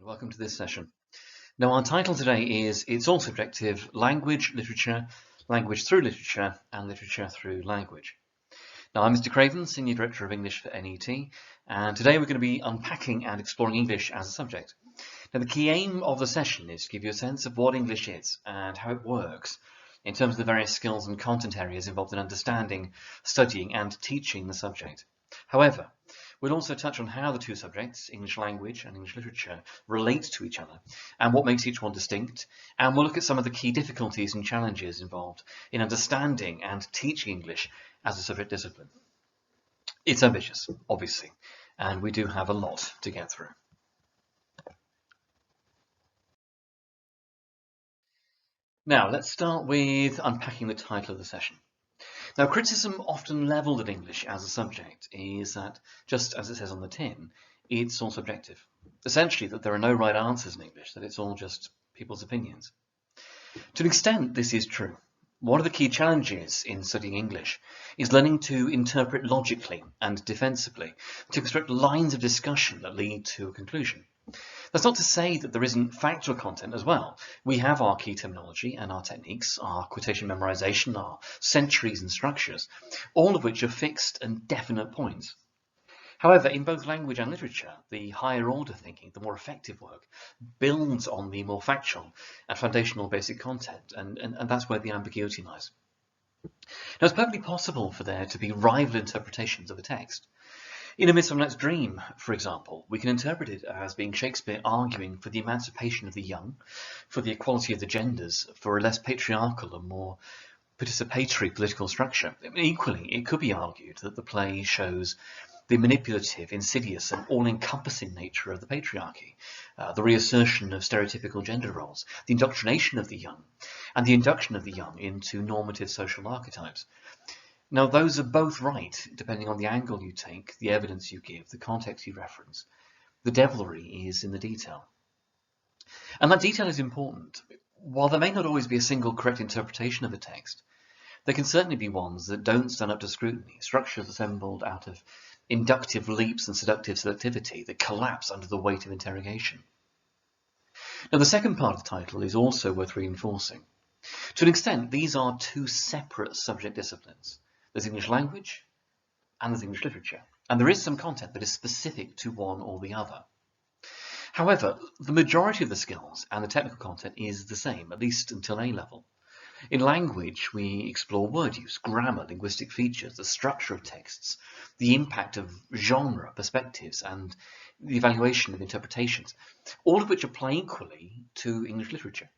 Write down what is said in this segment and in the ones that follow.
and welcome to this session. Now, our title today is It's All Subjective: Language, Literature, Language Through Literature, and Literature Through Language. Now, I'm Mr. Craven, Senior Director of English for NET, and today we're going to be unpacking and exploring English as a subject. Now, the key aim of the session is to give you a sense of what English is and how it works in terms of the various skills and content areas involved in understanding, studying, and teaching the subject. However, we'll also touch on how the two subjects, English language and English literature, relate to each other and what makes each one distinct, and we'll look at some of the key difficulties and challenges involved in understanding and teaching English as a subject discipline. It's ambitious, obviously, and we do have a lot to get through. Now, let's start with unpacking the title of the session. Now, criticism often levelled at English as a subject is that, just as it says on the tin, it's all subjective. Essentially, that there are no right answers in English, that it's all just people's opinions. To an extent, this is true. One of the key challenges in studying English is learning to interpret logically and defensively, to construct lines of discussion that lead to a conclusion. That's not to say that there isn't factual content as well. We have our key terminology and our techniques, our quotation memorization, our centuries and structures, all of which are fixed and definite points. However, in both language and literature, the higher order thinking, the more effective work, builds on the more factual and foundational basic content, and that's where the ambiguity lies. Now, it's perfectly possible for there to be rival interpretations of a text. In A Midsummer Night's Dream, for example, we can interpret it as being Shakespeare arguing for the emancipation of the young, for the equality of the genders, for a less patriarchal and more participatory political structure. Equally, it could be argued that the play shows the manipulative, insidious, and all-encompassing nature of the patriarchy, the reassertion of stereotypical gender roles, the indoctrination of the young, and the induction of the young into normative social archetypes. Now, those are both right, depending on the angle you take, the evidence you give, the context you reference. The devilry is in the detail. And that detail is important. While there may not always be a single correct interpretation of a text, there can certainly be ones that don't stand up to scrutiny, structures assembled out of inductive leaps and seductive selectivity that collapse under the weight of interrogation. Now, the second part of the title is also worth reinforcing. To an extent, these are two separate subject disciplines. There's English language and there's English literature, and there is some content that is specific to one or the other. However, the majority of the skills and the technical content is the same, at least until A level. In language, we explore word use, grammar, linguistic features, the structure of texts, the impact of genre, perspectives, and the evaluation of interpretations, all of which apply equally to English literature.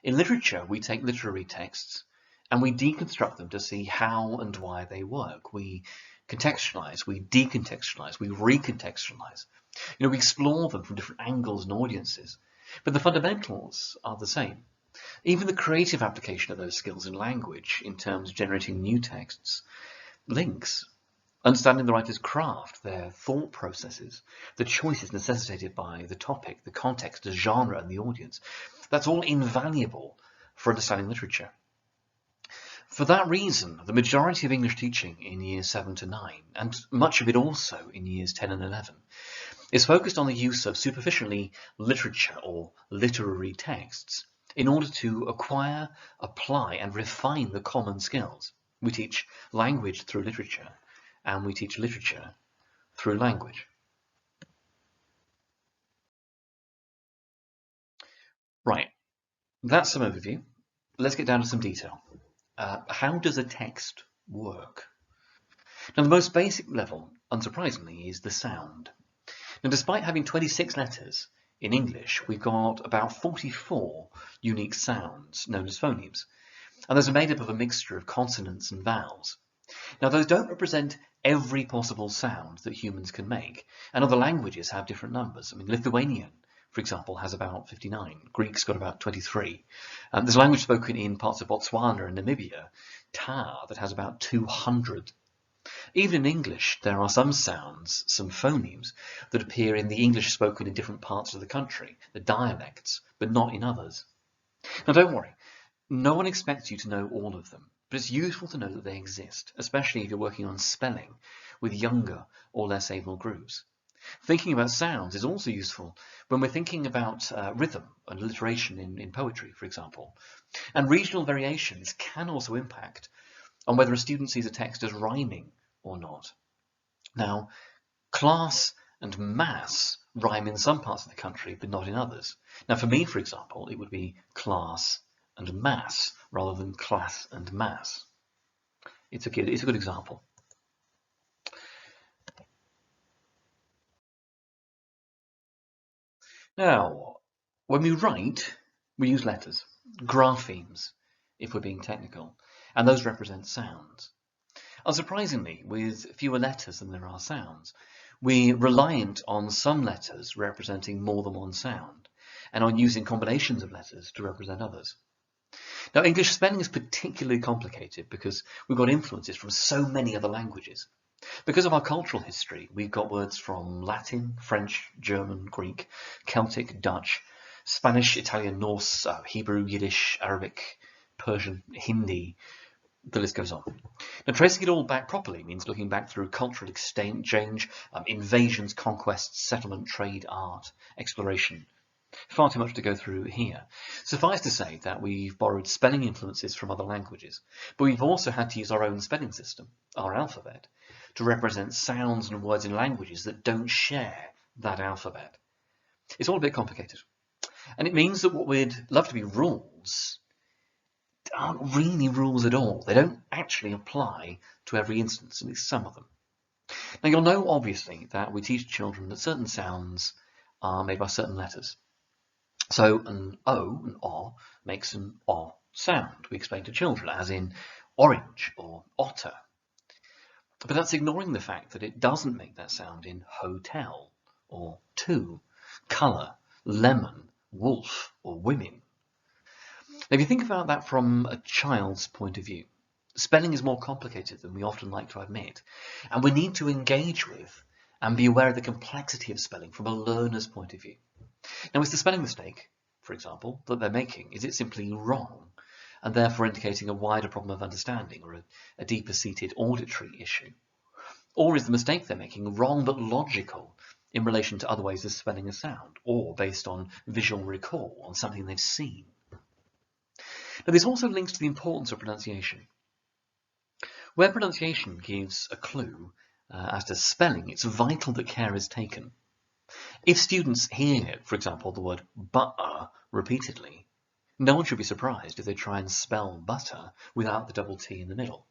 In literature, we take literary texts and we deconstruct them to see how and why they work. We contextualize, we decontextualize, we recontextualize. We explore them from different angles and audiences, but the fundamentals are the same. Even the creative application of those skills in language, in terms of generating new texts, links. Understanding the writer's craft, their thought processes, the choices necessitated by the topic, the context, the genre, and the audience. That's all invaluable for understanding literature. For that reason, the majority of English teaching in years 7 to 9, and much of it also in years 10 and 11, is focused on the use of superficially literature or literary texts in order to acquire, apply, and refine the common skills. We teach language through literature, and we teach literature through language. Right, that's some overview. Let's get down to some detail. How does a text work? Now, the most basic level, unsurprisingly, is the sound. Now, despite having 26 letters in English, we've got about 44 unique sounds known as phonemes, and those are made up of a mixture of consonants and vowels. Now, those don't represent every possible sound that humans can make, and other languages have different numbers. Lithuanian, for example, has about 59. Greek's got about 23. There's a language spoken in parts of Botswana and Namibia, Ta, that has about 200. Even in English, there are some sounds, some phonemes, that appear in the English spoken in different parts of the country, the dialects, but not in others. Now, don't worry. No one expects you to know all of them, but it's useful to know that they exist, especially if you're working on spelling with younger or less able groups. Thinking about sounds is also useful when we're thinking about rhythm and alliteration in poetry, for example. And regional variations can also impact on whether a student sees a text as rhyming or not. Now, class and mass rhyme in some parts of the country, but not in others. Now, for me, for example, it would be class and mass rather than class and mass. It's a good example. Now, when we write, we use letters, graphemes, if we're being technical, and those represent sounds. Unsurprisingly, with fewer letters than there are sounds, we're reliant on some letters representing more than one sound, and on using combinations of letters to represent others. Now, English spelling is particularly complicated because we've got influences from so many other languages. Because of our cultural history, we've got words from Latin, French, German, Greek, Celtic, Dutch, Spanish, Italian, Norse, Hebrew, Yiddish, Arabic, Persian, Hindi. The list goes on. Now, tracing it all back properly means looking back through cultural exchange, invasions, conquests, settlement, trade, art, exploration. Far too much to go through here. Suffice to say that we've borrowed spelling influences from other languages, but we've also had to use our own spelling system, our alphabet, to represent sounds and words in languages that don't share that alphabet. It's all a bit complicated. And it means that what we'd love to be rules aren't really rules at all. They don't actually apply to every instance, at least some of them. Now, you'll know, obviously, that we teach children that certain sounds are made by certain letters. So an O, an O, makes an O sound, we explain to children, as in orange or otter. But that's ignoring the fact that it doesn't make that sound in hotel or two, colour, lemon, wolf or women. Now, if you think about that from a child's point of view, spelling is more complicated than we often like to admit, and we need to engage with and be aware of the complexity of spelling from a learner's point of view. Now, is the spelling mistake, for example, that they're making, is it simply wrong, and therefore indicating a wider problem of understanding or a deeper-seated auditory issue? Or is the mistake they're making wrong but logical in relation to other ways of spelling a sound, or based on visual recall, on something they've seen? Now, this also links to the importance of pronunciation. Where pronunciation gives a clue as to spelling, it's vital that care is taken. If students hear, for example, the word butter repeatedly, no one should be surprised if they try and spell butter without the double T in the middle.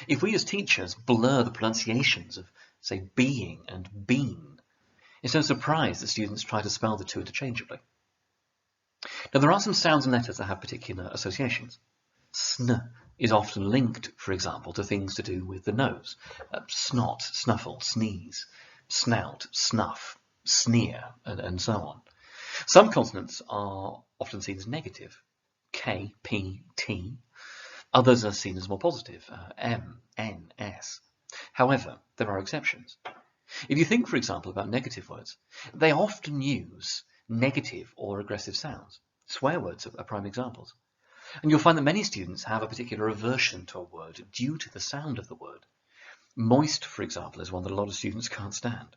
If we as teachers blur the pronunciations of, say, being and been, it's no surprise that students try to spell the two interchangeably. Now, there are some sounds and letters that have particular associations. Sn is often linked, for example, to things to do with the nose. Snot, snuffle, sneeze, snout, snuff, sneer, and so on. Some consonants are often seen as negative. K, P, T. Others are seen as more positive. M, N, S. However, there are exceptions. If you think, for example, about negative words, they often use negative or aggressive sounds. Swear words are prime examples. And you'll find that many students have a particular aversion to a word due to the sound of the word. Moist, for example, is one that a lot of students can't stand.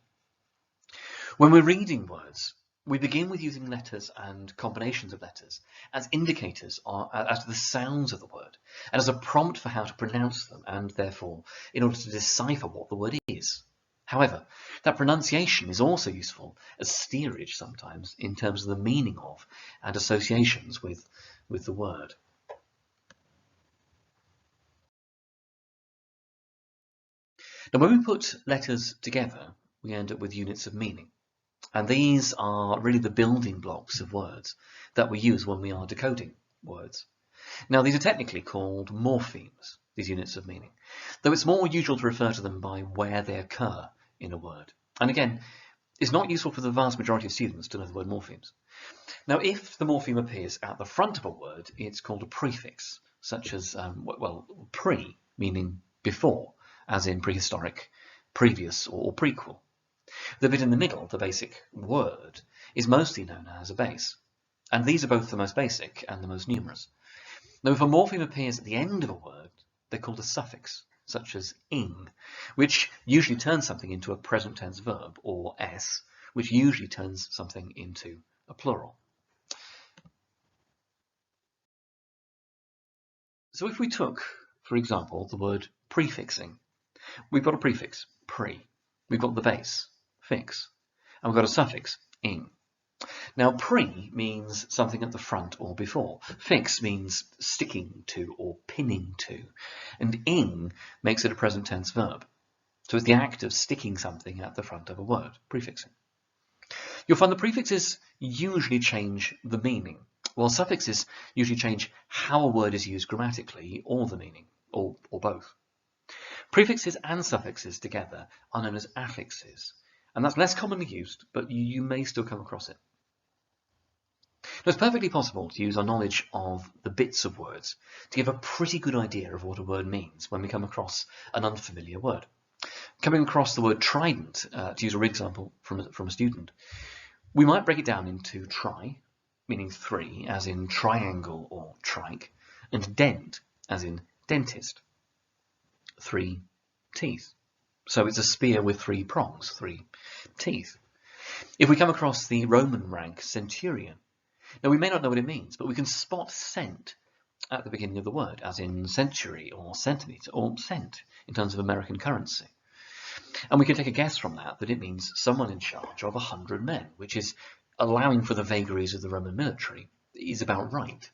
When we're reading words, we begin with using letters and combinations of letters as indicators as to the sounds of the word and as a prompt for how to pronounce them and, therefore, in order to decipher what the word is. However, that pronunciation is also useful as steerage sometimes in terms of the meaning of and associations with the word. Now, when we put letters together, we end up with units of meaning. And these are really the building blocks of words that we use when we are decoding words. Now, these are technically called morphemes, these units of meaning, though it's more usual to refer to them by where they occur in a word. And again, it's not useful for the vast majority of students to know the word morphemes. Now, if the morpheme appears at the front of a word, it's called a prefix, such as, pre, meaning before, as in prehistoric, previous, or prequel. The bit in the middle, the basic word, is mostly known as a base. And these are both the most basic and the most numerous. Now, if a morpheme appears at the end of a word, they're called a suffix. such as ing, which usually turns something into a present tense verb, or s, which usually turns something into a plural. So if we took, for example, the word prefixing, we've got a prefix, pre, we've got the base, fix, and we've got a suffix, ing. Now, pre means something at the front or before. Fix means sticking to or pinning to. And ing makes it a present tense verb. So it's the act of sticking something at the front of a word, prefixing. You'll find the prefixes usually change the meaning, while suffixes usually change how a word is used grammatically or the meaning, or both. Prefixes and suffixes together are known as affixes, and that's less commonly used, but you may still come across it. Now, it's perfectly possible to use our knowledge of the bits of words to give a pretty good idea of what a word means when we come across an unfamiliar word. Coming across the word trident, to use a real example from a student, we might break it down into tri, meaning three, as in triangle or trike, and dent, as in dentist, 3 teeth. So it's a spear with 3 prongs, 3 teeth. If we come across the Roman rank centurion, now we may not know what it means, but we can spot cent at the beginning of the word, as in century or centimetre or cent in terms of American currency. And we can take a guess from that it means someone in charge of 100 men, which is, allowing for the vagaries of the Roman military, is about right.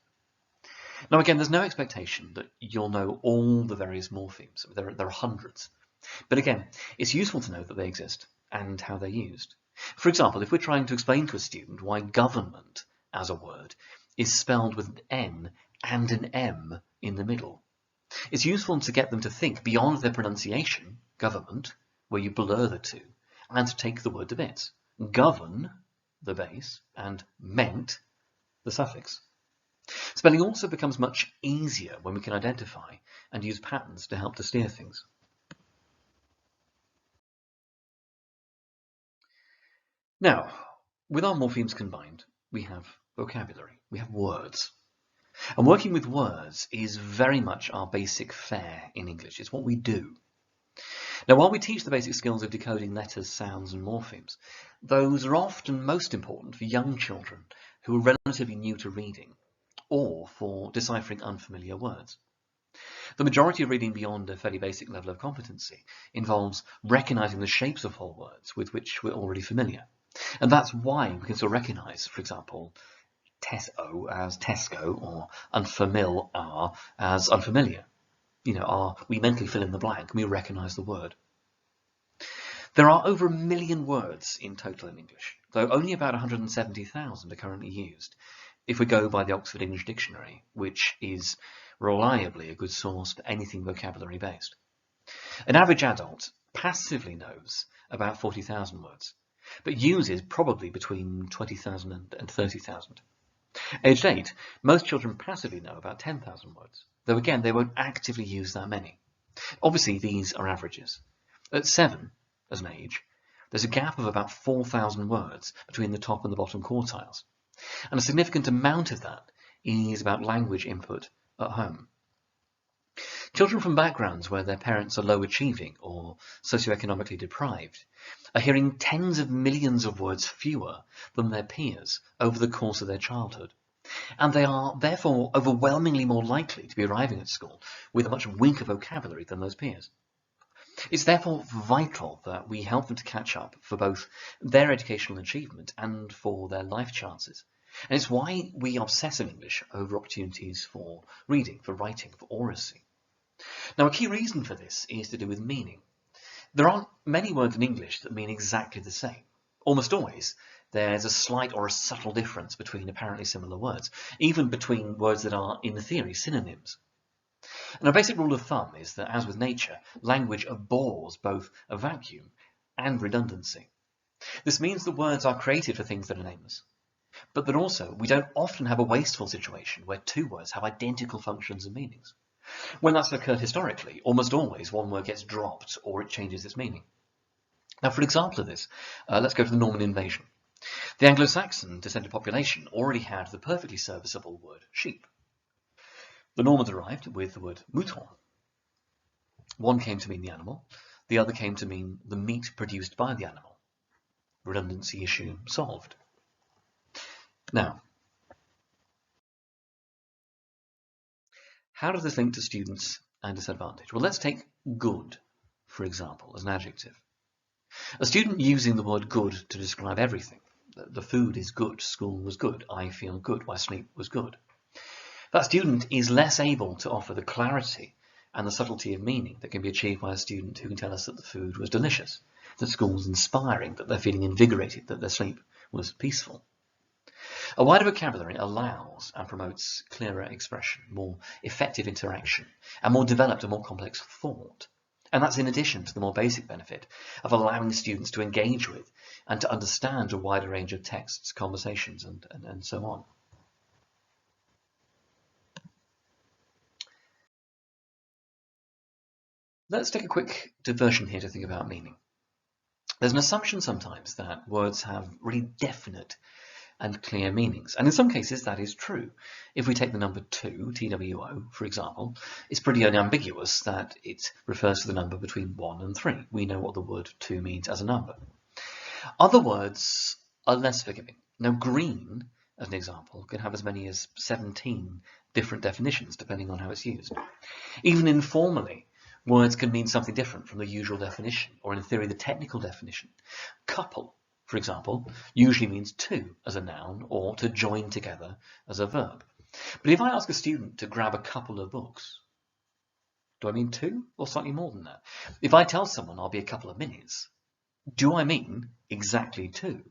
Now again, there's no expectation that you'll know all the various morphemes. There are hundreds. But again, it's useful to know that they exist and how they're used. For example, if we're trying to explain to a student why government as a word is spelled with an N and an M in the middle, it's useful to get them to think beyond their pronunciation, government, where you blur the two, and to take the word to bits. Govern, the base, and ment, the suffix. Spelling also becomes much easier when we can identify and use patterns to help to steer things. Now, with our morphemes combined, we have vocabulary, we have words. And working with words is very much our basic fare in English. It's what we do. Now, while we teach the basic skills of decoding letters, sounds, and morphemes, those are often most important for young children who are relatively new to reading, or for deciphering unfamiliar words. The majority of reading beyond a fairly basic level of competency involves recognizing the shapes of whole words with which we're already familiar. And that's why we can still recognize, for example, Tesso as Tesco or unfamiliar as unfamiliar. We mentally fill in the blank and we recognize the word. There are over 1 million words in total in English, though only about 170,000 are currently used, if we go by the Oxford English Dictionary, which is reliably a good source for anything vocabulary based. An average adult passively knows about 40,000 words, but uses probably between 20,000 and 30,000. Aged 8, most children passively know about 10,000 words, though again they won't actively use that many. Obviously these are averages. At 7, as an age, there's a gap of about 4,000 words between the top and the bottom quartiles, and a significant amount of that is about language input at home. Children from backgrounds where their parents are low achieving or socioeconomically deprived are hearing tens of millions of words fewer than their peers over the course of their childhood, and they are therefore overwhelmingly more likely to be arriving at school with a much weaker vocabulary than those peers. It's therefore vital that we help them to catch up for both their educational achievement and for their life chances. And it's why we obsess in English over opportunities for reading, for writing, for oracy. Now, a key reason for this is to do with meaning. There aren't many words in English that mean exactly the same. Almost always, there's a slight or a subtle difference between apparently similar words, even between words that are, in theory, synonyms. And a basic rule of thumb is that, as with nature, language abhors both a vacuum and redundancy. This means that words are created for things that are nameless, but that also we don't often have a wasteful situation where two words have identical functions and meanings. When that's occurred historically, almost always one word gets dropped or it changes its meaning. Now, for an example of this, let's go to the Norman invasion. The Anglo-Saxon descended population already had the perfectly serviceable word sheep. The Normans arrived with the word mouton. One came to mean the animal, the other came to mean the meat produced by the animal. Redundancy issue solved. Now, how does this link to students and disadvantage? Well, let's take good, for example, as an adjective. A student using the word good to describe everything. The food is good, school was good, I feel good, my sleep was good. That student is less able to offer the clarity and the subtlety of meaning that can be achieved by a student who can tell us that the food was delicious, that school was inspiring, that they're feeling invigorated, that their sleep was peaceful. A wider vocabulary allows and promotes clearer expression, more effective interaction, and more developed and more complex thought. And that's in addition to the more basic benefit of allowing students to engage with and to understand a wider range of texts, conversations, and so on. Let's take a quick diversion here to think about meaning. There's an assumption sometimes that words have really definite and clear meanings, and in some cases that is true. If we take the number 2, TWO, for example, it's pretty unambiguous that it refers to the number between 1 and 3. We know what the word 2 means as a number. Other words are less forgiving. Now, green, as an example, can have as many as 17 different definitions depending on how it's used. Even informally, words can mean something different from the usual definition, or in theory, the technical definition. Couple, for example, usually means two as a noun or to join together as a verb. But if I ask a student to grab a couple of books, do I mean two or slightly more than that? If I tell someone I'll be a couple of minutes, do I mean exactly two?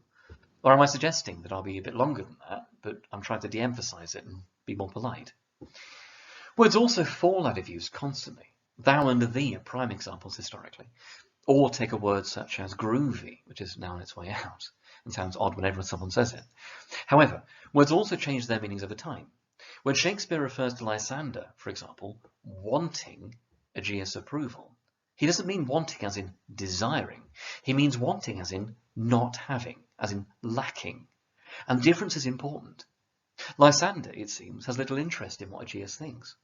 Or am I suggesting that I'll be a bit longer than that, but I'm trying to de-emphasize it and be more polite? Words also fall out of use constantly. Thou and thee are prime examples historically. Or take a word such as groovy, which is now on its way out and sounds odd whenever someone says it. However, words also change their meanings over time. When Shakespeare refers to Lysander, for example, wanting Aegeus' approval, he doesn't mean wanting as in desiring. He means wanting as in not having, as in lacking. And the difference is important. Lysander, it seems, has little interest in what Aegeus thinks.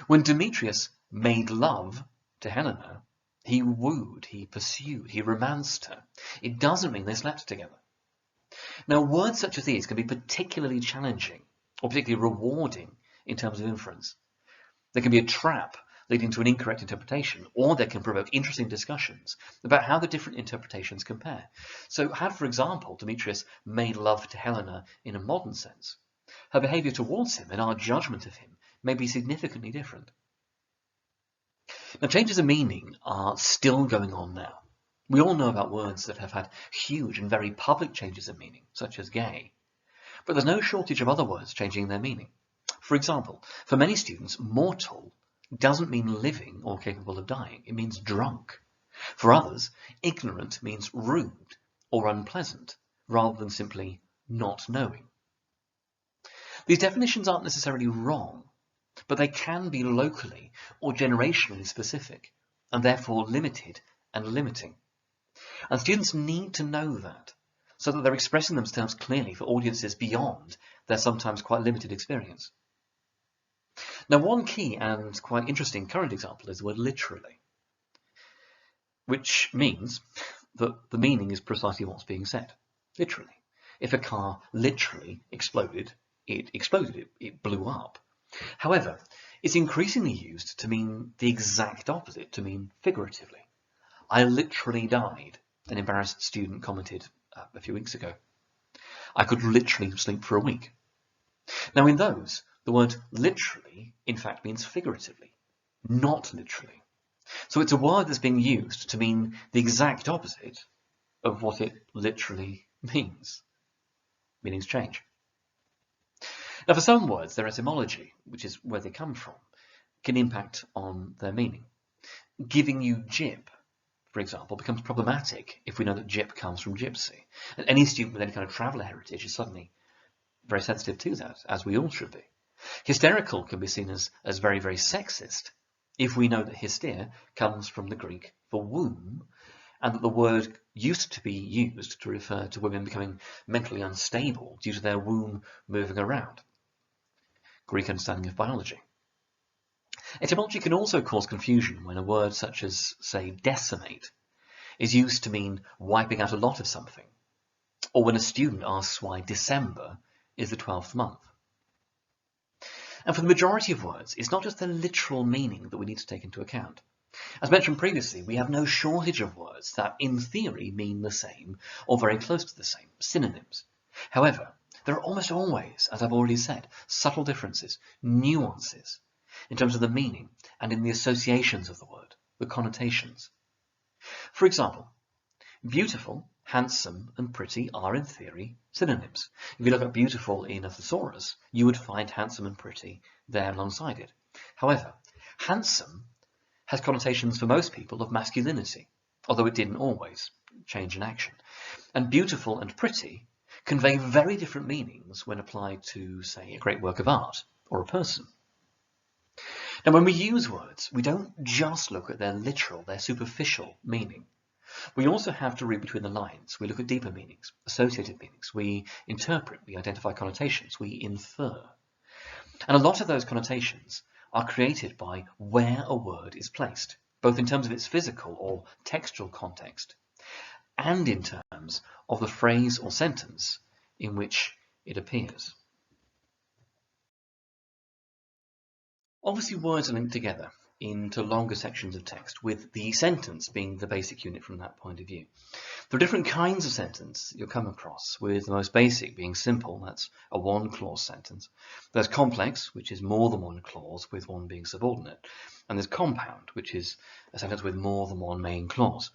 When Demetrius made love to Helena, he wooed, he pursued, he romanced her. It doesn't mean they slept together. Now, words such as these can be particularly challenging or particularly rewarding in terms of inference. They can be a trap leading to an incorrect interpretation, or they can provoke interesting discussions about how the different interpretations compare. So had, for example, Demetrius made love to Helena in a modern sense, her behavior towards him and our judgment of him may be significantly different. Now, changes of meaning are still going on now. We all know about words that have had huge and very public changes of meaning, such as gay. But there's no shortage of other words changing their meaning. For example, for many students, mortal doesn't mean living or capable of dying. It means drunk. For others, ignorant means rude or unpleasant, rather than simply not knowing. These definitions aren't necessarily wrong, but they can be locally or generationally specific, and therefore limited and limiting. And students need to know that, so that they're expressing themselves clearly for audiences beyond their sometimes quite limited experience. Now, one key and quite interesting current example is the word literally, which means that the meaning is precisely what's being said. Literally. If a car literally exploded, it blew up. However, it's increasingly used to mean the exact opposite, to mean figuratively. I literally died, an embarrassed student commented a few weeks ago. I could literally sleep for a week. Now, in those, the word literally, in fact, means figuratively, not literally. So it's a word that's being used to mean the exact opposite of what it literally means. Meanings change. Now, for some words, their etymology, which is where they come from, can impact on their meaning. Giving you gyp, for example, becomes problematic if we know that gyp comes from gypsy. And any student with any kind of traveller heritage is suddenly very sensitive to that, as we all should be. Hysterical can be seen as very, very sexist if we know that hyster comes from the Greek for womb, and that the word used to be used to refer to women becoming mentally unstable due to their womb moving around. Greek understanding of biology. Etymology can also cause confusion when a word such as, say, decimate is used to mean wiping out a lot of something, or when a student asks why December is the 12th month. And for the majority of words, it's not just their literal meaning that we need to take into account. As mentioned previously, we have no shortage of words that, in theory, mean the same or very close to the same, synonyms. However, there are almost always, as I've already said, subtle differences, nuances, in terms of the meaning and in the associations of the word, the connotations. For example, beautiful, handsome, and pretty are, in theory, synonyms. If you look at beautiful in a thesaurus, you would find handsome and pretty there alongside it. However, handsome has connotations for most people of masculinity, although it didn't always, change in action. And beautiful and pretty convey very different meanings when applied to, say, a great work of art or a person. Now, when we use words, we don't just look at their literal, their superficial meaning. We also have to read between the lines. We look at deeper meanings, associated meanings. We interpret, we identify connotations, we infer. And a lot of those connotations are created by where a word is placed, both in terms of its physical or textual context, and in terms of the phrase or sentence in which it appears. Obviously, words are linked together into longer sections of text, with the sentence being the basic unit from that point of view. There are different kinds of sentence you'll come across, with the most basic being simple, that's a one-clause sentence. There's complex, which is more than one clause, with one being subordinate. And there's compound, which is a sentence with more than one main clause.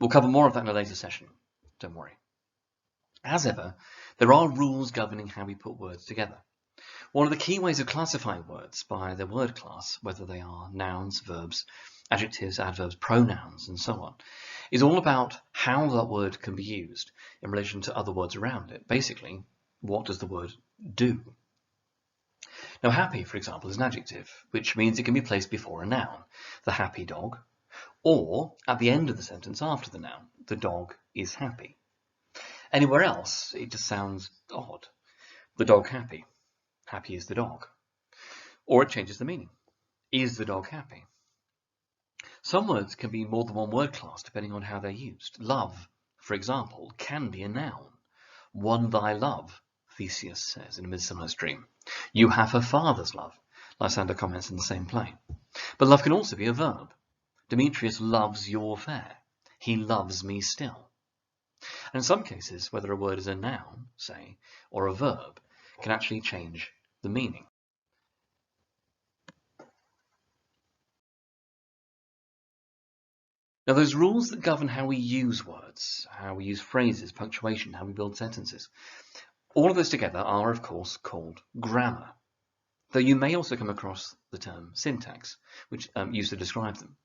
We'll cover more of that in a later session, don't worry. As ever, there are rules governing how we put words together. One of the key ways of classifying words by their word class, whether they are nouns, verbs, adjectives, adverbs, pronouns, and so on, is all about how that word can be used in relation to other words around it. Basically, what does the word do? Now, happy, for example, is an adjective, which means it can be placed before a noun, the happy dog, or at the end of the sentence after the noun, the dog is happy. Anywhere else, it just sounds odd. The dog happy. Happy is the dog. Or it changes the meaning. Is the dog happy? Some words can be more than one word class depending on how they're used. Love, for example, can be a noun. Won thy love, Theseus says in A Midsummer's Dream. You have her father's love, Lysander comments in the same play. But love can also be a verb. Demetrius loves your fair. He loves me still. And in some cases, whether a word is a noun, say, or a verb, can actually change the meaning. Now, those rules that govern how we use words, how we use phrases, punctuation, how we build sentences, all of those together are, of course, called grammar, though you may also come across the term syntax, which used to describe them.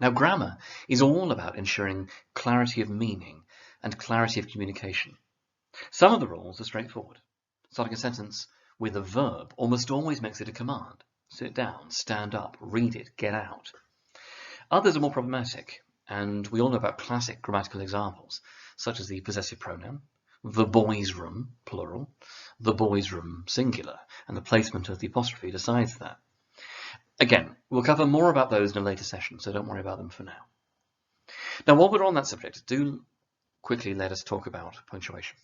Now, grammar is all about ensuring clarity of meaning and clarity of communication. Some of the rules are straightforward. Starting a sentence with a verb almost always makes it a command. Sit down, stand up, read it, get out. Others are more problematic, and we all know about classic grammatical examples, such as the possessive pronoun, the boys' room, plural, the boys' room, singular, and the placement of the apostrophe decides that. Again, we'll cover more about those in a later session, so don't worry about them for now. Now, while we're on that subject, do quickly let us talk about punctuation.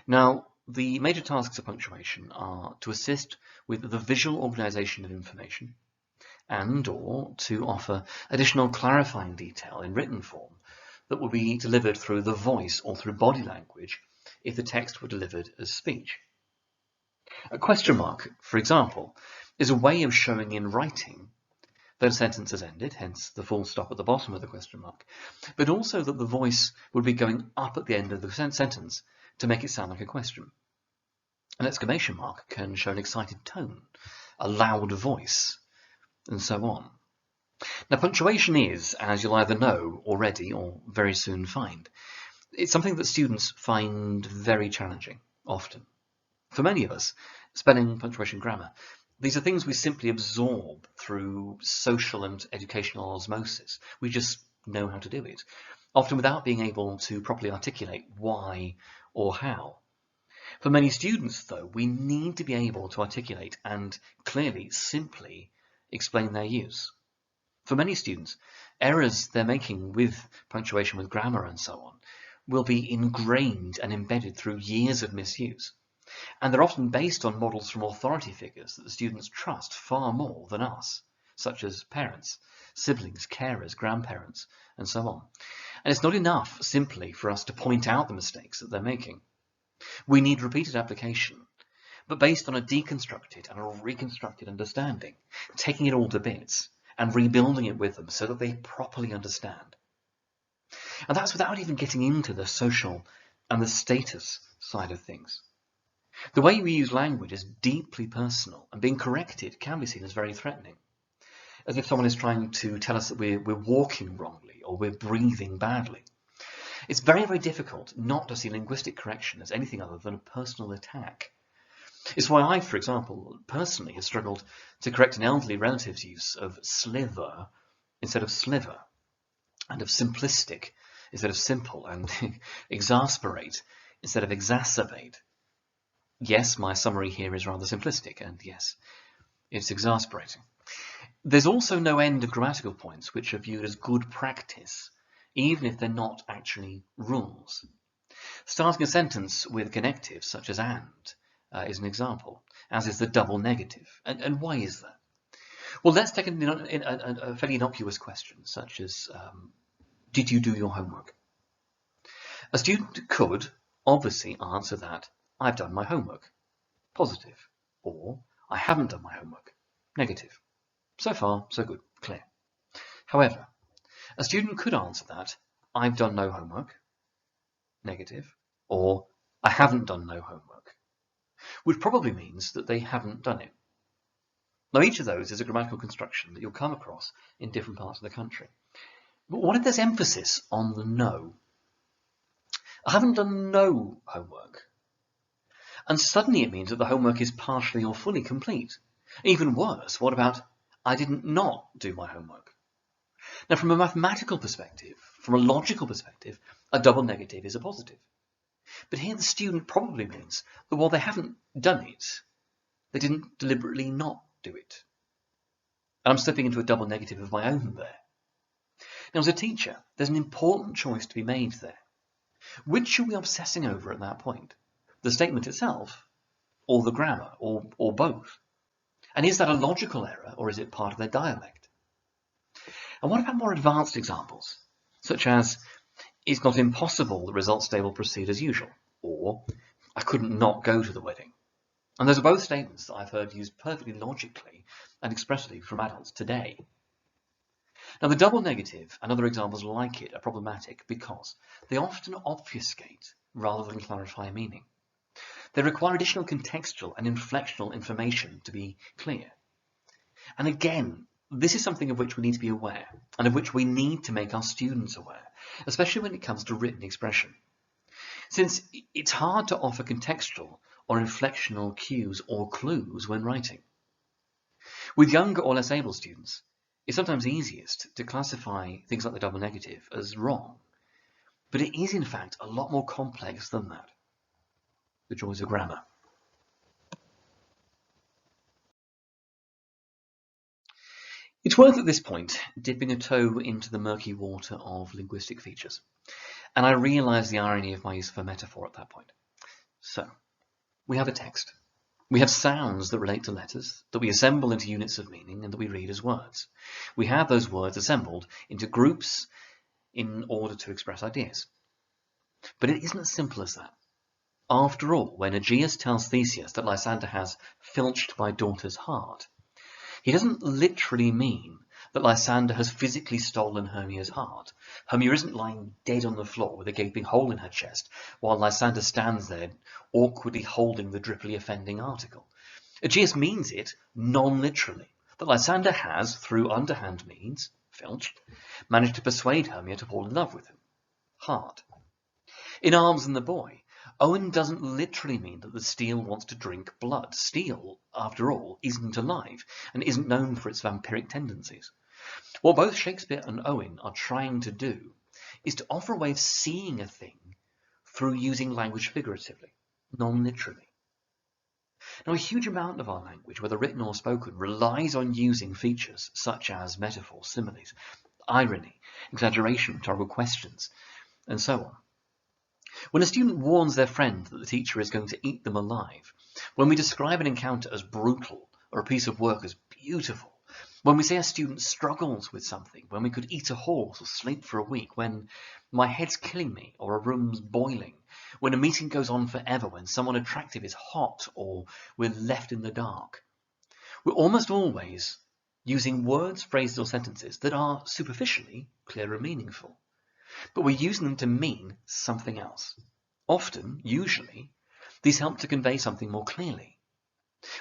Now, the major tasks of punctuation are to assist with the visual organization of information and/or to offer additional clarifying detail in written form that will be delivered through the voice or through body language if the text were delivered as speech. A question mark, for example, is a way of showing in writing that a sentence has ended, hence the full stop at the bottom of the question mark, but also that the voice would be going up at the end of the sentence to make it sound like a question. An exclamation mark can show an excited tone, a loud voice, and so on. Now, punctuation is, as you'll either know already or very soon find, it's something that students find very challenging, often. For many of us, spelling, punctuation, grammar, these are things we simply absorb through social and educational osmosis. We just know how to do it, often without being able to properly articulate why or how. For many students, though, we need to be able to articulate and clearly, simply explain their use. For many students, errors they're making with punctuation, with grammar and so on, will be ingrained and embedded through years of misuse. And they're often based on models from authority figures that the students trust far more than us, such as parents, siblings, carers, grandparents, and so on. And it's not enough simply for us to point out the mistakes that they're making. We need repeated application, but based on a deconstructed and a reconstructed understanding, taking it all to bits and rebuilding it with them so that they properly understand. And that's without even getting into the social and the status side of things. The way we use language is deeply personal, and being corrected can be seen as very threatening, as if someone is trying to tell us that we're walking wrongly or we're breathing badly. It's very, very difficult not to see linguistic correction as anything other than a personal attack. It's why I, for example, personally have struggled to correct an elderly relative's use of sliver instead of sliver, and of simplistic instead of simple, and exasperate instead of exacerbate. Yes, my summary here is rather simplistic, and yes, it's exasperating. There's also no end of grammatical points which are viewed as good practice, even if they're not actually rules. Starting a sentence with connectives such as and is an example, as is the double negative. And why is that? Well, let's take a fairly innocuous question, such as, did you do your homework? A student could obviously answer that, I've done my homework, positive, or I haven't done my homework, negative. So far, so good, clear. However, a student could answer that, I've done no homework, negative, or I haven't done no homework, which probably means that they haven't done it. Now, each of those is a grammatical construction that you'll come across in different parts of the country. But what if there's emphasis on the no? I haven't done no homework. And suddenly it means that the homework is partially or fully complete. Even worse, what about I didn't not do my homework? Now, from a mathematical perspective, from a logical perspective, a double negative is a positive. But here the student probably means that while they haven't done it, they didn't deliberately not do it. And I'm stepping into a double negative of my own there. Now, as a teacher, there's an important choice to be made there. Which are we obsessing over at that point? The statement itself, or the grammar, or both? And is that a logical error, or is it part of their dialect? And what about more advanced examples, such as, it's not impossible the results day will proceed as usual, or I couldn't not go to the wedding? And those are both statements that I've heard used perfectly logically and expressly from adults today. Now, the double negative and other examples like it are problematic because they often obfuscate rather than clarify meaning. They require additional contextual and inflectional information to be clear. And again, this is something of which we need to be aware, and of which we need to make our students aware, especially when it comes to written expression. Since it's hard to offer contextual or inflectional cues or clues when writing. With younger or less able students, it's sometimes easiest to classify things like the double negative as wrong, but it is in fact a lot more complex than that. The joys of grammar. It's worth at this point dipping a toe into the murky water of linguistic features, and I realise the irony of my use of a metaphor at that point. So, we have a text. We have sounds that relate to letters, that we assemble into units of meaning and that we read as words. We have those words assembled into groups in order to express ideas. But it isn't as simple as that. After all, when Aegeus tells Theseus that Lysander has filched my daughter's heart, he doesn't literally mean that Lysander has physically stolen Hermia's heart. Hermia isn't lying dead on the floor with a gaping hole in her chest, while Lysander stands there awkwardly holding the drippily offending article. Aegeus means it non-literally, that Lysander has, through underhand means, filched, managed to persuade Hermia to fall in love with him. Heart. In Arms and the Boy, Owen doesn't literally mean that the steel wants to drink blood. Steel, after all, isn't alive and isn't known for its vampiric tendencies. What both Shakespeare and Owen are trying to do is to offer a way of seeing a thing through using language figuratively, non-literally. Now, a huge amount of our language, whether written or spoken, relies on using features such as metaphors, similes, irony, exaggeration, rhetorical questions, and so on. When a student warns their friend that the teacher is going to eat them alive, when we describe an encounter as brutal or a piece of work as beautiful, when we say a student struggles with something, when we could eat a horse or sleep for a week, when my head's killing me or a room's boiling, when a meeting goes on forever, when someone attractive is hot or we're left in the dark, we're almost always using words, phrases, or sentences that are superficially clear and meaningful, but we're using them to mean something else. Often, usually, these help to convey something more clearly,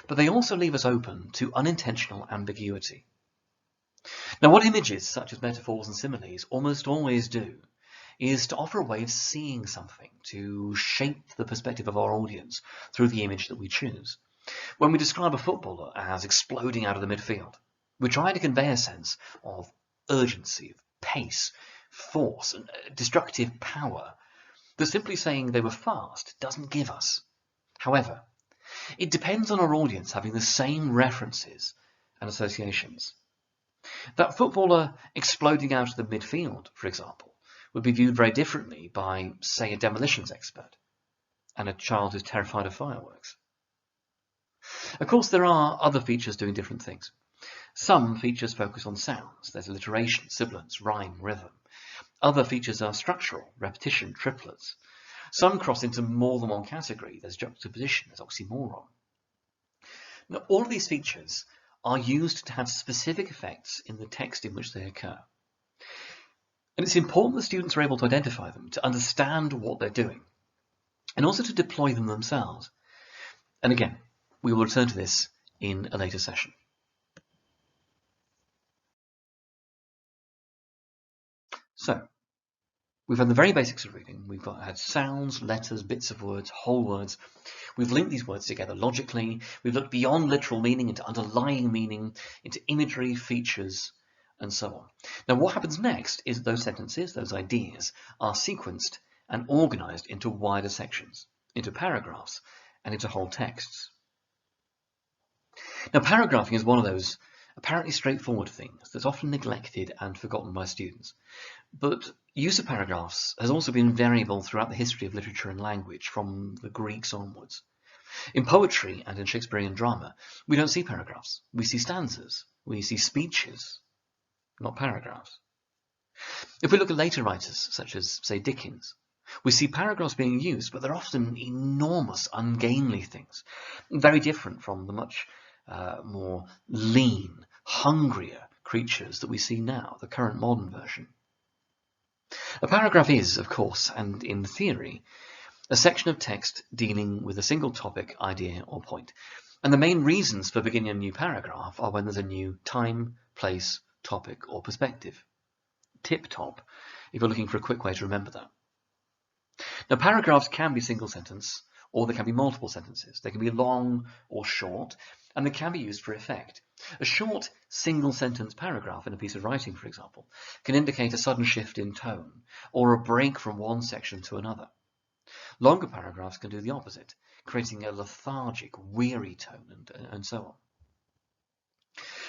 but they also leave us open to unintentional ambiguity. Now, what images, such as metaphors and similes, almost always do is to offer a way of seeing something, to shape the perspective of our audience through the image that we choose. When we describe a footballer as exploding out of the midfield, we're trying to convey a sense of urgency, of pace, force, and destructive power that simply saying they were fast doesn't give us. However, it depends on our audience having the same references and associations. That footballer exploding out of the midfield, for example, would be viewed very differently by, say, a demolitions expert and a child who's terrified of fireworks. Of course, there are other features doing different things. Some features focus on sounds. There's alliteration, sibilance, rhyme, rhythm. Other features are structural, repetition, triplets. Some cross into more than one category. There's juxtaposition, there's oxymoron. Now, all of these features are used to have specific effects in the text in which they occur. And it's important that students are able to identify them, to understand what they're doing, and also to deploy them themselves. And again, we will return to this in a later session. So, we've had the very basics of reading. We've had sounds, letters, bits of words, whole words. We've linked these words together logically. We've looked beyond literal meaning into underlying meaning, into imagery, features, and so on. Now, what happens next is those sentences, those ideas, are sequenced and organized into wider sections, into paragraphs, and into whole texts. Now, paragraphing is one of those apparently straightforward things that's often neglected and forgotten by students. But use of paragraphs has also been variable throughout the history of literature and language, from the Greeks onwards. In poetry and in Shakespearean drama, we don't see paragraphs. We see stanzas. We see speeches, not paragraphs. If we look at later writers, such as, say, Dickens, we see paragraphs being used, but they're often enormous, ungainly things, very different from the much more lean, hungrier creatures that we see now, the current modern version. A paragraph is, of course, and in theory, a section of text dealing with a single topic, idea, or point. And the main reasons for beginning a new paragraph are when there's a new time, place, topic, or perspective. Tip-top, if you're looking for a quick way to remember that. Now, paragraphs can be single sentence, or they can be multiple sentences. They can be long or short, and they can be used for effect. A short single sentence paragraph in a piece of writing, for example, can indicate a sudden shift in tone, or a break from one section to another. Longer paragraphs can do the opposite, creating a lethargic, weary tone, and so on.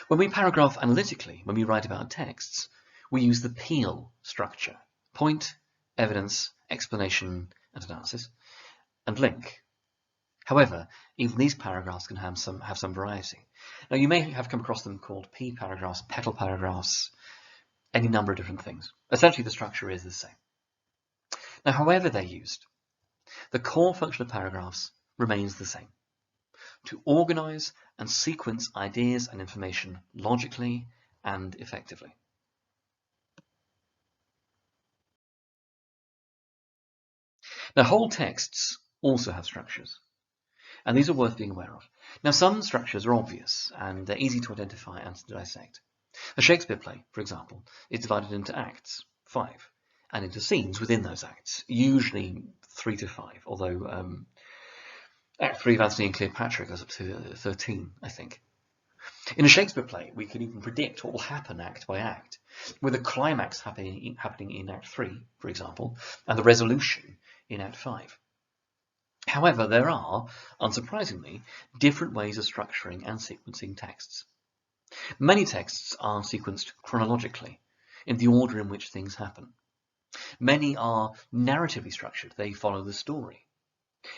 When we paragraph analytically, when we write about texts, we use the PEEL structure: point, evidence, explanation and analysis, and link. However, even these paragraphs can have some variety. Now, you may have come across them called P paragraphs, petal paragraphs, any number of different things. Essentially, the structure is the same. Now, however they're used, the core function of paragraphs remains the same: to organize and sequence ideas and information logically and effectively. Now, whole texts also have structures, and these are worth being aware of. Now, some structures are obvious, and they're easy to identify and to dissect. A Shakespeare play, for example, is divided into acts, 5, and into scenes within those acts, usually 3 to 5, although Act 3 of Antony and Cleopatra goes up to 13, I think. In a Shakespeare play, we can even predict what will happen act by act, with the climax happening in Act 3, for example, and the resolution in Act 5. However, there are, unsurprisingly, different ways of structuring and sequencing texts. Many texts are sequenced chronologically, in the order in which things happen. Many are narratively structured, they follow the story.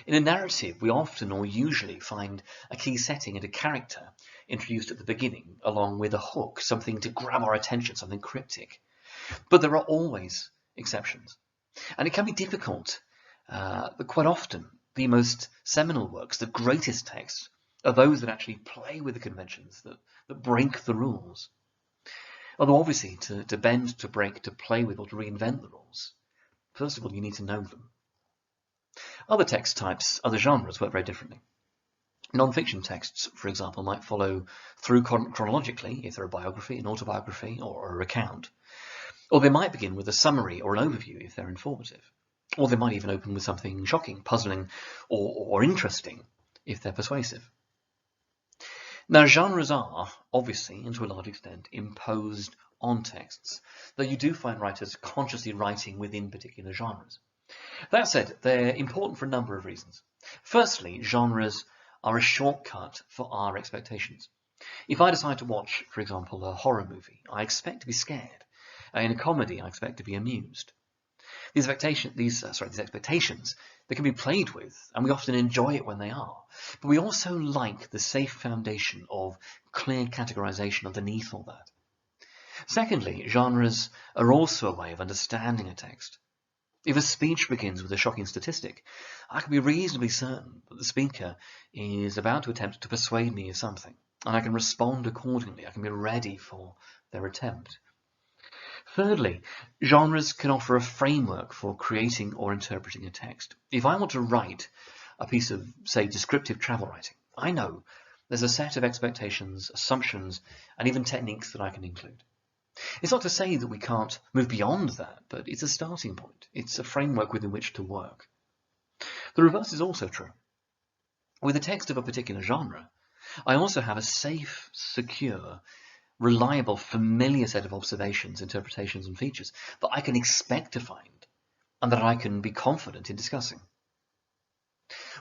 In a narrative, we often or usually find a key setting and a character introduced at the beginning, along with a hook, something to grab our attention, something cryptic. But there are always exceptions. And it can be difficult, but quite often the most seminal works, the greatest texts, are those that actually play with the conventions, that break the rules. Although obviously to bend, to break, to play with, or to reinvent the rules, first of all you need to know them. Other text types, other genres work very differently. Non-fiction texts, for example, might follow through chronologically if they're a biography, an autobiography, or a recount. Or they might begin with a summary or an overview if they're informative. Or they might even open with something shocking, puzzling, or interesting if they're persuasive. Now, genres are, obviously, and to a large extent, imposed on texts, though you do find writers consciously writing within particular genres. That said, they're important for a number of reasons. Firstly, genres are a shortcut for our expectations. If I decide to watch, for example, a horror movie, I expect to be scared. In a comedy, I expect to be amused. These expectations, they can be played with, and we often enjoy it when they are. But we also like the safe foundation of clear categorization underneath all that. Secondly, genres are also a way of understanding a text. If a speech begins with a shocking statistic, I can be reasonably certain that the speaker is about to attempt to persuade me of something, and I can respond accordingly. I can be ready for their attempt. Thirdly, genres can offer a framework for creating or interpreting a text. If I want to write a piece of, say, descriptive travel writing, I know there's a set of expectations, assumptions, and even techniques that I can include. It's not to say that we can't move beyond that, but it's a starting point. It's a framework within which to work. The reverse is also true. With a text of a particular genre, I also have a safe, secure, reliable, familiar set of observations, interpretations, and features that I can expect to find and that I can be confident in discussing.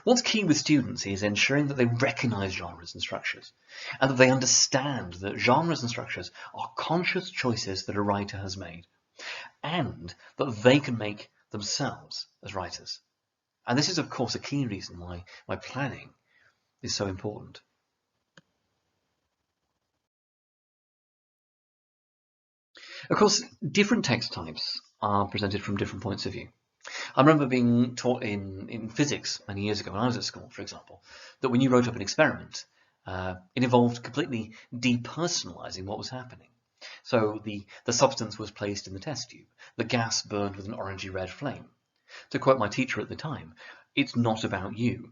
What's key with students is ensuring that they recognize genres and structures, and that they understand that genres and structures are conscious choices that a writer has made, and that they can make themselves as writers. And this is, of course, a key reason why planning is so important. Of course, different text types are presented from different points of view. I remember being taught in physics many years ago when I was at school, for example, that when you wrote up an experiment, it involved completely depersonalizing what was happening. So the substance was placed in the test tube. The gas burned with an orangey-red flame. To quote my teacher at the time, it's not about you.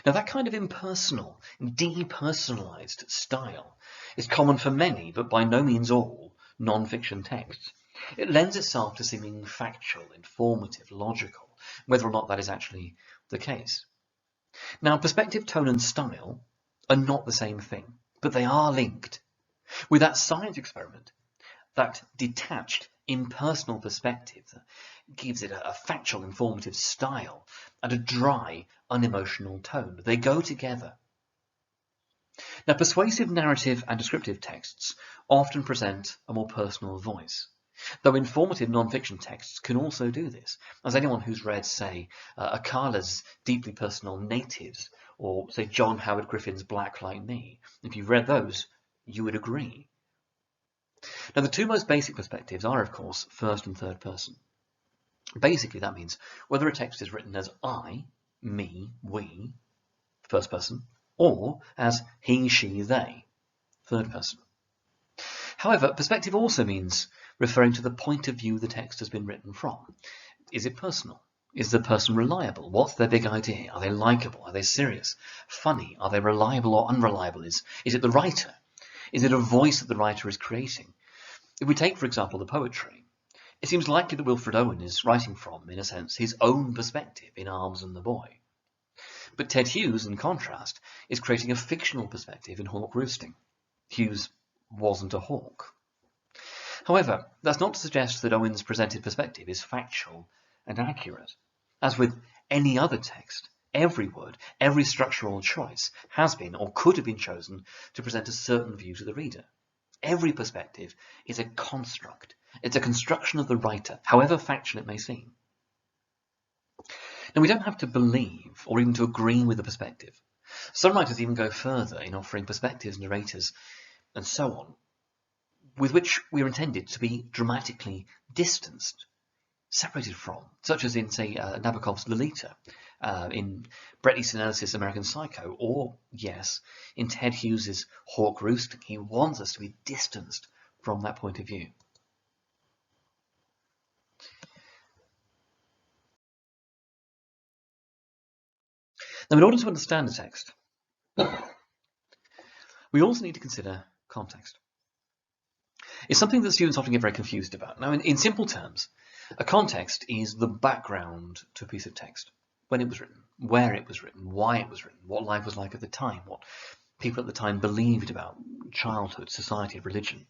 Now that kind of impersonal, depersonalized style is common for many, but by no means all, non-fiction texts. It lends itself to seeming factual, informative, logical, whether or not that is actually the case. Now, perspective, tone, and style are not the same thing, but they are linked. With that science experiment, that detached, impersonal perspective that gives it a factual, informative style and a dry, unemotional tone. They go together. Now, persuasive narrative and descriptive texts often present a more personal voice, though informative non-fiction texts can also do this, as anyone who's read, say, Akala's deeply personal Natives, or, say, John Howard Griffin's Black Like Me, if you've read those, you would agree. Now, the two most basic perspectives are, of course, first and third person. Basically, that means whether a text is written as I, me, we, first person, or as he, she, they, third person. However, perspective also means referring to the point of view the text has been written from. Is it personal? Is the person reliable? What's their big idea? Are they likable? Are they serious? Funny? Are they reliable or unreliable? Is it the writer? Is it a voice that the writer is creating? If we take, for example, the poetry, it seems likely that Wilfred Owen is writing from, in a sense, his own perspective in Arms and the Boy. But Ted Hughes, in contrast, is creating a fictional perspective in Hawk Roosting. Hughes wasn't a hawk. However, that's not to suggest that Owen's presented perspective is factual and accurate. As with any other text, Every word, every structural choice has been or could have been chosen to present a certain view to the reader. Every perspective is a construct. It's a construction of the writer, however factual it may seem. Now, we don't have to believe or even to agree with the perspective. Some writers even go further in offering perspectives, narrators, and so on, with which we are intended to be dramatically distanced, separated from, such as in, say, Nabokov's Lolita, in Bret Easton Ellis's American Psycho, or, yes, in Ted Hughes's Hawk Roosting. He wants us to be distanced from that point of view. Now, in order to understand a text, we also need to consider context. It's something that students often get very confused about. Now, in simple terms, a context is the background to a piece of text. When it was written, where it was written, why it was written, what life was like at the time, what people at the time believed about childhood, society, religion,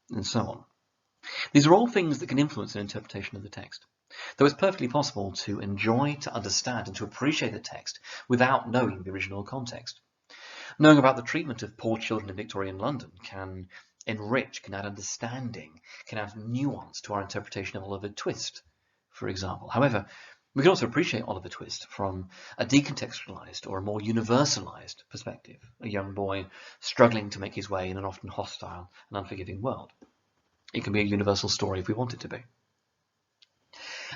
and so on. These are all things that can influence an interpretation of the text, though it's perfectly possible to enjoy, to understand, and to appreciate the text without knowing the original context. Knowing about the treatment of poor children in Victorian London can enrich, can add understanding, can add nuance to our interpretation of Oliver Twist, for example. However, we can also appreciate Oliver Twist from a decontextualized or a more universalized perspective, a young boy struggling to make his way in an often hostile and unforgiving world. It can be a universal story if we want it to be.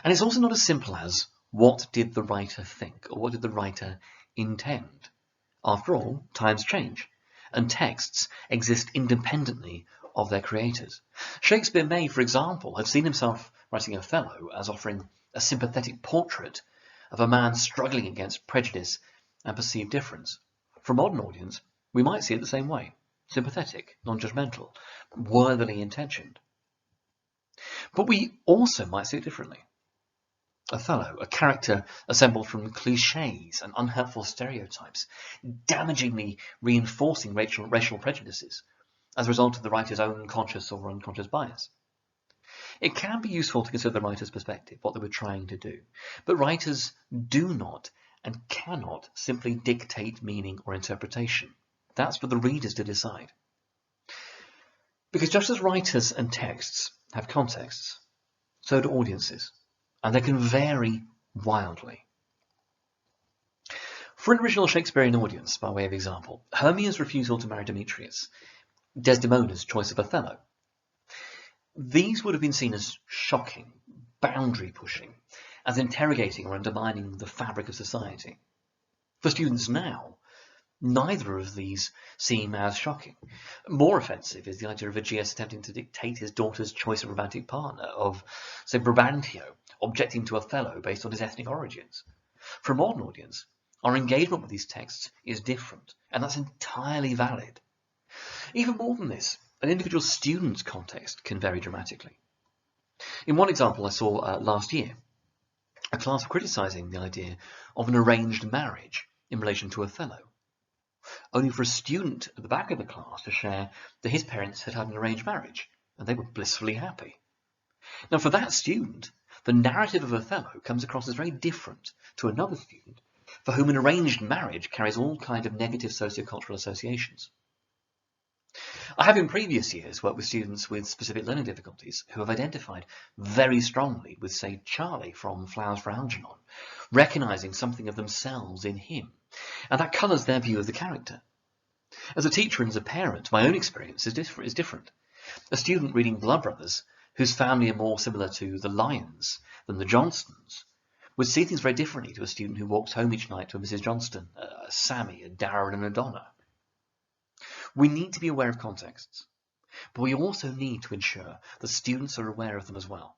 And it's also not as simple as, what did the writer think, or what did the writer intend? After all, times change, and texts exist independently of their creators. Shakespeare may, for example, have seen himself writing Othello as offering a sympathetic portrait of a man struggling against prejudice and perceived difference. For a modern audience, we might see it the same way: sympathetic, non-judgmental, worthily intentioned. But we also might see it differently. Othello, a character assembled from cliches and unhelpful stereotypes, damagingly reinforcing racial prejudices as a result of the writer's own conscious or unconscious bias. It can be useful to consider the writer's perspective, what they were trying to do, but writers do not and cannot simply dictate meaning or interpretation. That's for the readers to decide. Because just as writers and texts have contexts, so do audiences, and they can vary wildly. For an original Shakespearean audience, by way of example, Hermia's refusal to marry Demetrius, Desdemona's choice of Othello, these would have been seen as shocking, boundary-pushing, as interrogating or undermining the fabric of society. For students now, neither of these seem as shocking. More offensive is the idea of Aegeus attempting to dictate his daughter's choice of romantic partner, of, say, Brabantio objecting to Othello based on his ethnic origins. For a modern audience, our engagement with these texts is different, and that's entirely valid. Even more than this, an individual student's context can vary dramatically. In one example I saw last year, a class were criticising the idea of an arranged marriage in relation to Othello, only for a student at the back of the class to share that his parents had had an arranged marriage, and they were blissfully happy. Now, for that student, the narrative of Othello comes across as very different to another student for whom an arranged marriage carries all kinds of negative sociocultural associations. I have in previous years worked with students with specific learning difficulties who have identified very strongly with, say, Charlie from Flowers for Algernon, recognising something of themselves in him, and that colours their view of the character. As a teacher and as a parent, my own experience is different. A student reading Blood Brothers, whose family are more similar to the Lyons than the Johnstons, would see things very differently to a student who walks home each night to a Mrs. Johnston, a Sammy, a Darren and a Donna. We need to be aware of contexts, but we also need to ensure that students are aware of them as well.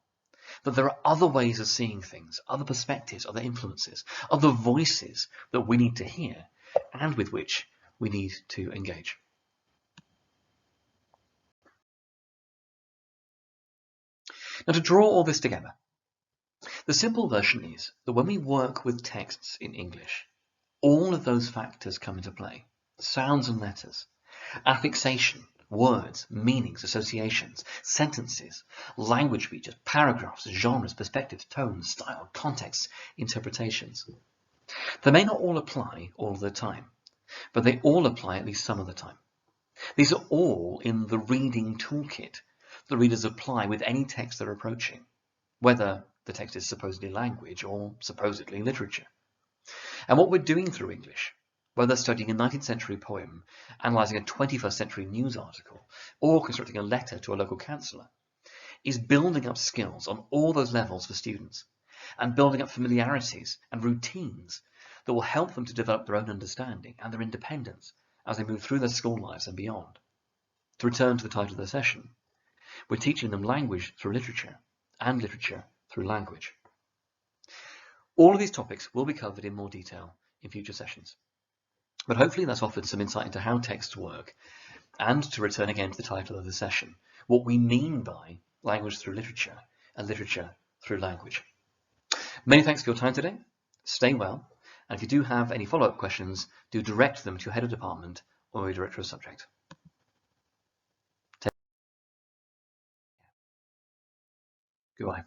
That there are other ways of seeing things, other perspectives, other influences, other voices that we need to hear and with which we need to engage. Now, to draw all this together, the simple version is that when we work with texts in English, all of those factors come into play: sounds and letters, affixation, words, meanings, associations, sentences, language features, paragraphs, genres, perspectives, tones, style, contexts, interpretations. They may not all apply all the time, but they all apply at least some of the time. These are all in the reading toolkit that readers apply with any text they're approaching, whether the text is supposedly language or supposedly literature. And what we're doing through English, whether studying a 19th century poem, analysing a 21st century news article, or constructing a letter to a local councillor, is building up skills on all those levels for students, and building up familiarities and routines that will help them to develop their own understanding and their independence as they move through their school lives and beyond. To return to the title of the session, we're teaching them language through literature and literature through language. All of these topics will be covered in more detail in future sessions, but hopefully that's offered some insight into how texts work, and to return again to the title of the session, what we mean by language through literature and literature through language. Many thanks for your time today. Stay well, and if you do have any follow-up questions, do direct them to your head of department or your director of subject. Goodbye.